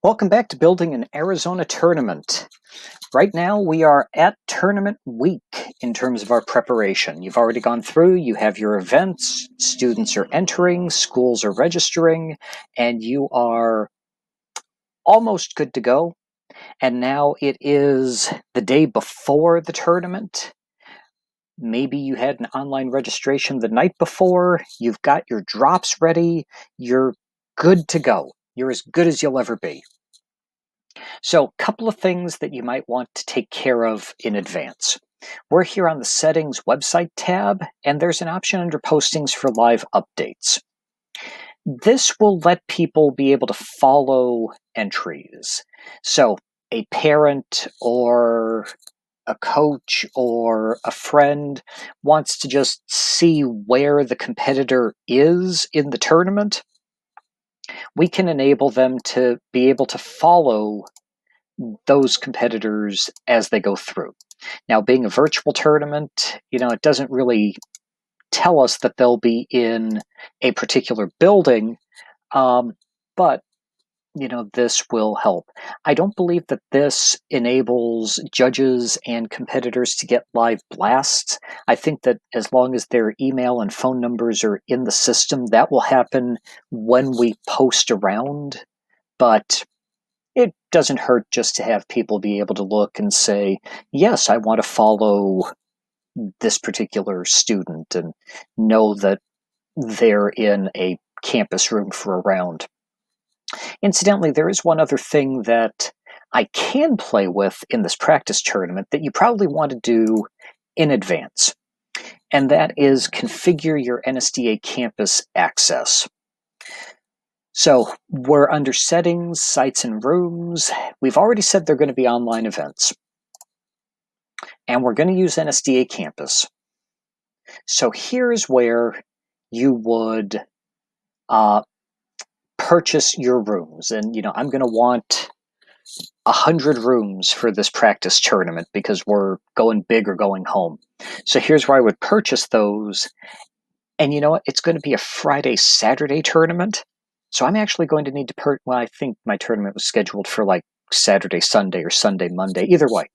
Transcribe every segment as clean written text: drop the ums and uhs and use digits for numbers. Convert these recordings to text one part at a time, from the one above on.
Welcome back to Building an Arizona Tournament. Right now we are at tournament week in terms of our preparation. You've already gone through, you have your events, students are entering, schools are registering, and you are almost good to go. And now it is the day before the tournament. Maybe you had an online registration the night before, you've got your drops ready, you're good to go. You're as good as you'll ever be. So, a couple of things that you might want to take care of in advance. We're here on the Settings website tab, and there's an option under Postings for live updates. This will let people be able to follow entries. So, a parent or a coach or a friend wants to just see where the competitor is in the tournament. We can enable them to be able to follow those competitors as they go through. Now, being a virtual tournament, it doesn't really tell us that they'll be in a particular building, but this will help. I don't believe that this enables judges and competitors to get live blasts. I think that as long as their email and phone numbers are in the system, that will happen when we post around. But it doesn't hurt just to have people be able to look and say, yes, I want to follow this particular student and know that they're in a campus room for a round. Incidentally, there is one other thing that I can play with in this practice tournament that you probably want to do in advance, and that is configure your NSDA campus access. So we're under Settings, Sites and Rooms. We've already said they're going to be online events. And we're going to use NSDA Campus. So here's where you would purchase your rooms. And, I'm going to want 100 rooms for this practice tournament because we're going big or going home. So here's where I would purchase those. And you know what? It's going to be a Friday-Saturday tournament. So I'm actually going to need to I think my tournament was scheduled for like Saturday, Sunday, or Sunday, Monday. Either way.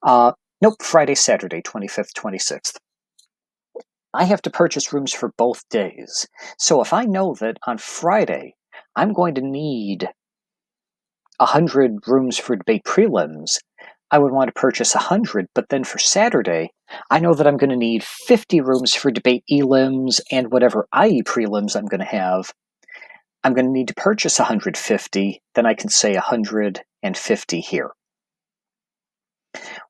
Nope, Friday, Saturday, 25th, 26th. I have to purchase rooms for both days. So if I know that on Friday I'm going to need 100 rooms for debate prelims, I would want to purchase 100, but then for Saturday, I know that I'm going to need 50 rooms for debate elims and whatever IE prelims I'm going to have. I'm going to need to purchase 150, then I can say 150 here.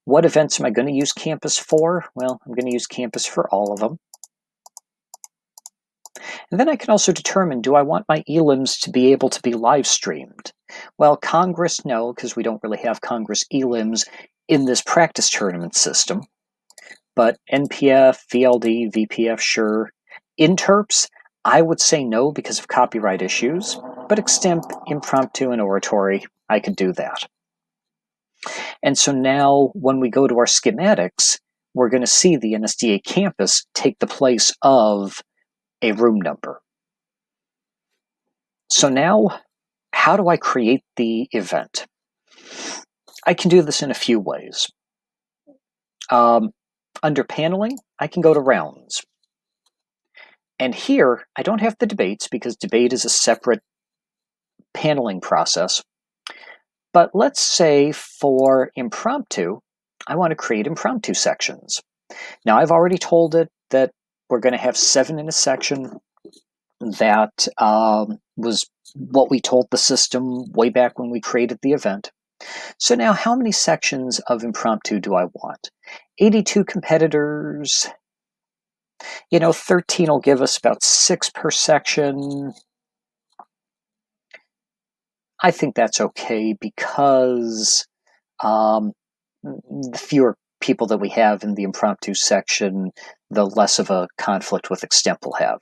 What events am I going to use Campus for? Well, I'm going to use Campus for all of them. And then I can also determine, do I want my elims to be able to be live streamed? Well, Congress, no, because we don't really have Congress elims in this practice tournament system. But NPF, VLD, VPF, sure. Interps, I would say no because of copyright issues, but extemp, impromptu, and oratory, I could do that. And so now when we go to our schematics, we're going to see the NSDA campus take the place of a room number. So now, how do I create the event? I can do this in a few ways. Under paneling, I can go to rounds. And here, I don't have the debates because debate is a separate paneling process. But let's say for impromptu, I want to create impromptu sections. Now, I've already told it that we're going to have 7 in a section. That was what we told the system way back when we created the event. So now, how many sections of impromptu do I want? 82 competitors. 13 will give us about 6 per section. I think that's okay because the fewer people that we have in the impromptu section, the less of a conflict with extemp we'll have.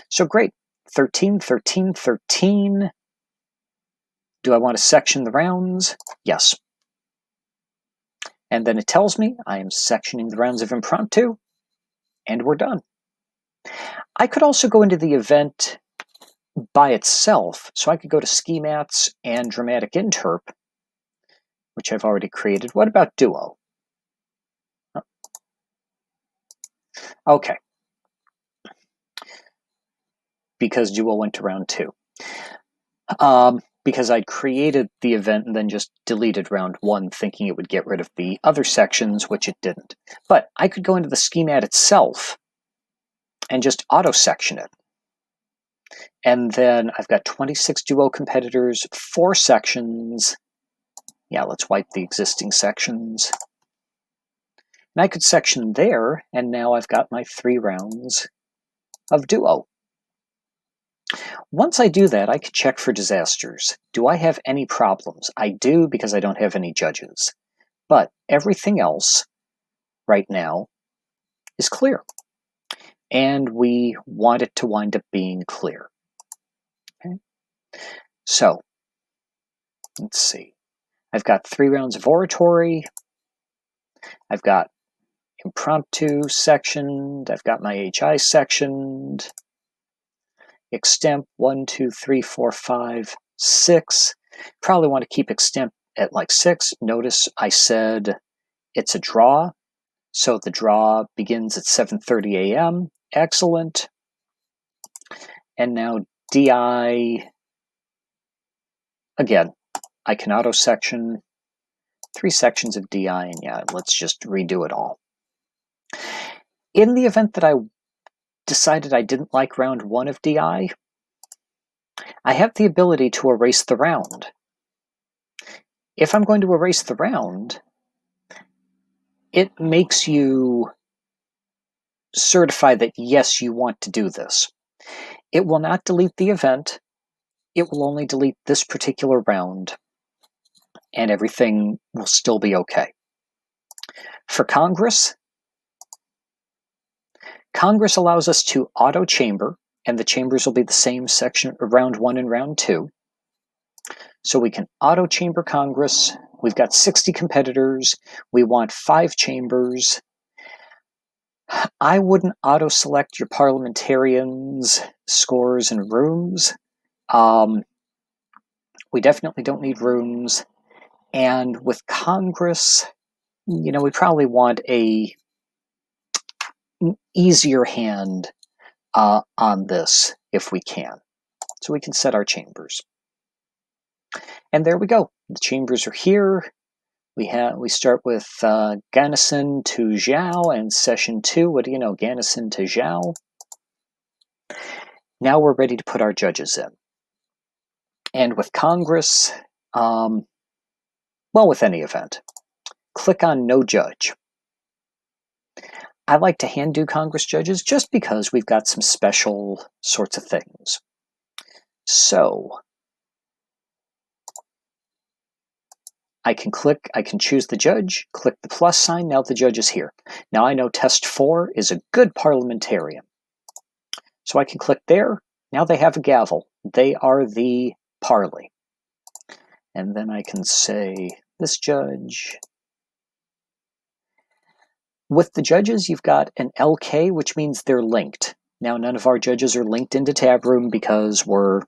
So great. 13, 13, 13. Do I want to section the rounds? Yes. And then it tells me I am sectioning the rounds of impromptu, and we're done. I could also go into the event by itself. So I could go to schemats and dramatic interp, which I've already created. What about duo? Okay. Because duo went to round 2. Because I'd created the event and then just deleted round 1, thinking it would get rid of the other sections, which it didn't. But I could go into the schemat itself and just auto-section it. And then I've got 26 duo competitors, 4 sections. Yeah, let's wipe the existing sections. And I could section there, and now I've got my 3 rounds of duo. Once I do that, I can check for disasters. Do I have any problems? I do, because I don't have any judges. But everything else right now is clear. And we want it to wind up being clear. Okay. So, let's see. I've got 3 rounds of oratory. I've got impromptu sectioned. I've got my HI sectioned. Extemp 1, 2, 3, 4, 5, 6. Probably want to keep extemp at like 6. Notice I said it's a draw. So the draw begins at 7:30 a.m. Excellent. And now DI, again, I can auto section 3 sections of DI, and yeah, let's just redo it all. In the event that I decided I didn't like round 1 of DI, I have the ability to erase the round. If I'm going to erase the round, it makes you certify that yes, you want to do this. It will not delete the event. It will only delete this particular round, and everything will still be okay. For Congress, Congress allows us to auto chamber, and the chambers will be the same section, round 1 and round 2. So we can auto chamber Congress. We've got 60 competitors. We want 5 chambers. I wouldn't auto select your parliamentarians, scores, and rooms. We definitely don't need rooms. And with Congress, we probably want an easier hand on this if we can. So we can set our chambers. And there we go. The chambers are here. We start with Ganison to Zhao and session 2. What do you know? Ganison to Zhao. Now we're ready to put our judges in. And with Congress, well, with any event, click on No Judge. I like to hand do Congress judges just because we've got some special sorts of things. So I can choose the judge, click the plus sign, now the judge is here. Now I know test 4 is a good parliamentarian. So I can click there, now they have a gavel. They are the parley. And then I can say, this judge. With the judges, you've got an LK, which means they're linked. Now none of our judges are linked into Tab Room because we're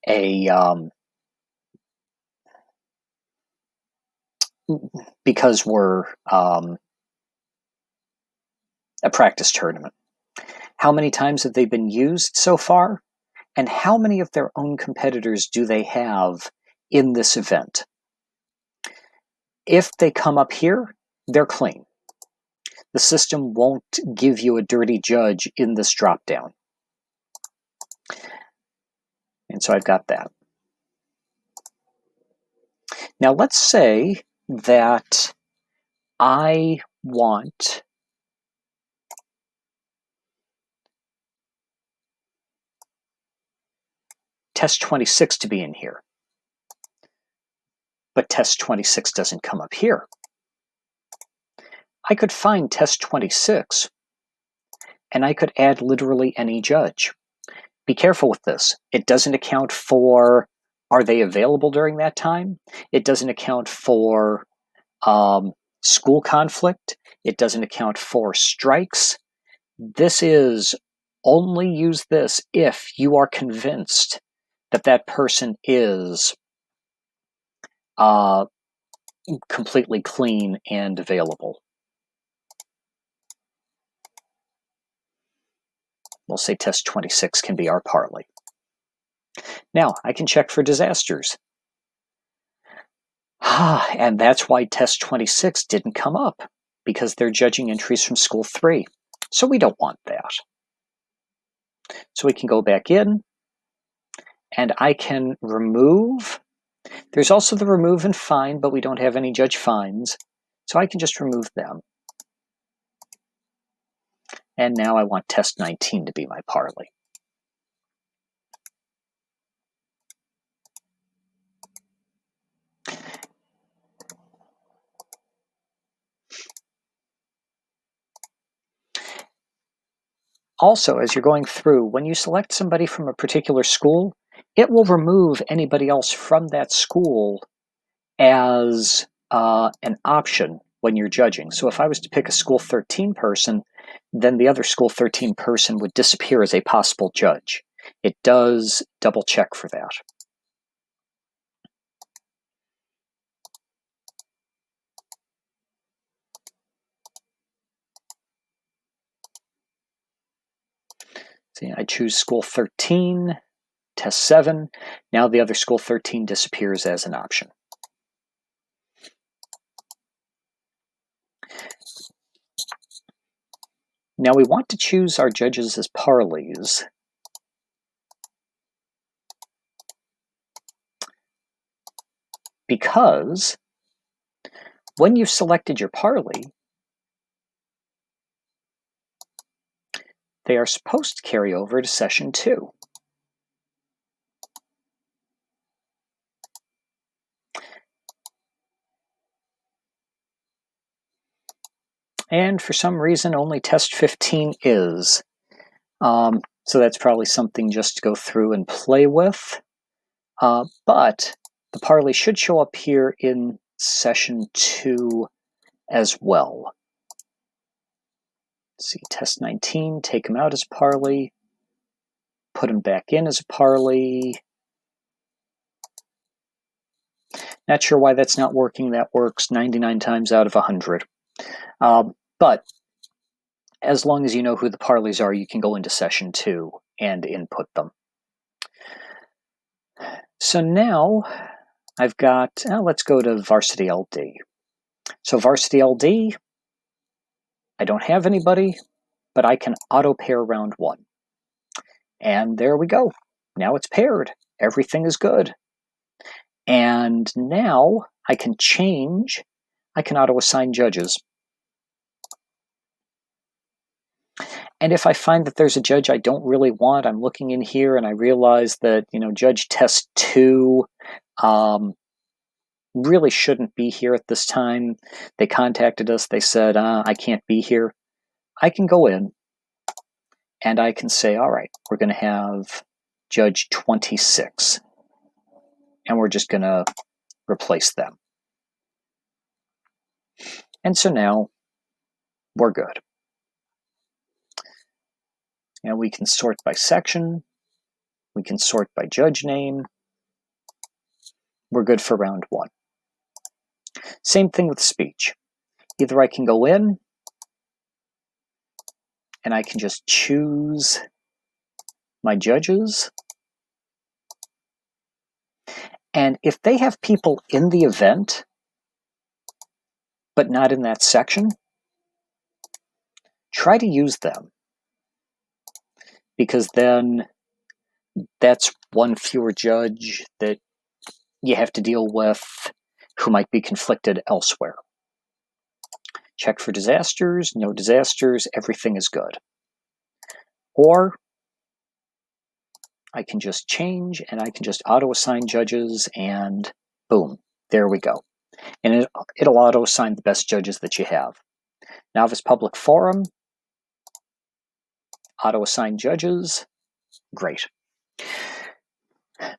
a practice tournament. How many times have they been used so far? And how many of their own competitors do they have in this event? If they come up here, they're clean. The system won't give you a dirty judge in this dropdown. And so I've got that. Now let's say that I want test 26 to be in here. But test 26 doesn't come up here. I could find test 26 and I could add literally any judge. Be careful with this. It doesn't account for, are they available during that time? It doesn't account for school conflict. It doesn't account for strikes. This is only use this if you are convinced that that person is completely clean and available. We'll say test 26 can be our parley. Now, I can check for disasters. And that's why test 26 didn't come up, because they're judging entries from school 3. So we don't want that. So we can go back in, and I can remove. There's also the remove and fine, but we don't have any judge fines, so I can just remove them. And now I want test 19 to be my parley. Also, as you're going through, when you select somebody from a particular school, it will remove anybody else from that school as an option when you're judging. So if I was to pick a school 13 person, then the other school 13 person would disappear as a possible judge. It does double check for that. See, I choose school 13, test 7. Now the other school 13 disappears as an option. Now we want to choose our judges as parleys. Because when you've selected your parley, they are supposed to carry over to session 2. And for some reason, only test 15 is. So that's probably something just to go through and play with. But the parley should show up here in session 2 as well. Let's see, test 19, take them out as parley, put them back in as a parley. Not sure why that's not working. That works 99 times out of 100. But as long as you know who the parleys are, you can go into session 2 and input them. So now I've got, let's go to varsity LD. So varsity LD, I don't have anybody, but I can auto pair round 1. And there we go. Now it's paired. Everything is good. And now I can change. I can auto assign judges. And if I find that there's a judge I don't really want, I'm looking in here and I realize that, judge test 2 really shouldn't be here at this time. They contacted us. They said, I can't be here. I can go in and I can say, all right, we're going to have judge 26. And we're just going to replace them. And so now we're good. And we can sort by section. We can sort by judge name. We're good for round 1. Same thing with speech. Either I can go in and I can just choose my judges. And if they have people in the event, but not in that section, try to use them. Because then that's one fewer judge that you have to deal with who might be conflicted elsewhere. Check for disasters, no disasters, everything is good. Or I can just change and I can just auto-assign judges and boom, there we go. And it'll auto-assign the best judges that you have. Novice Public Forum, auto-assign judges, great.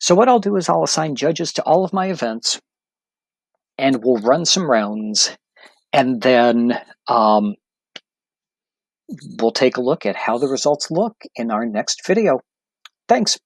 So what I'll do is I'll assign judges to all of my events and we'll run some rounds and then we'll take a look at how the results look in our next video. Thanks.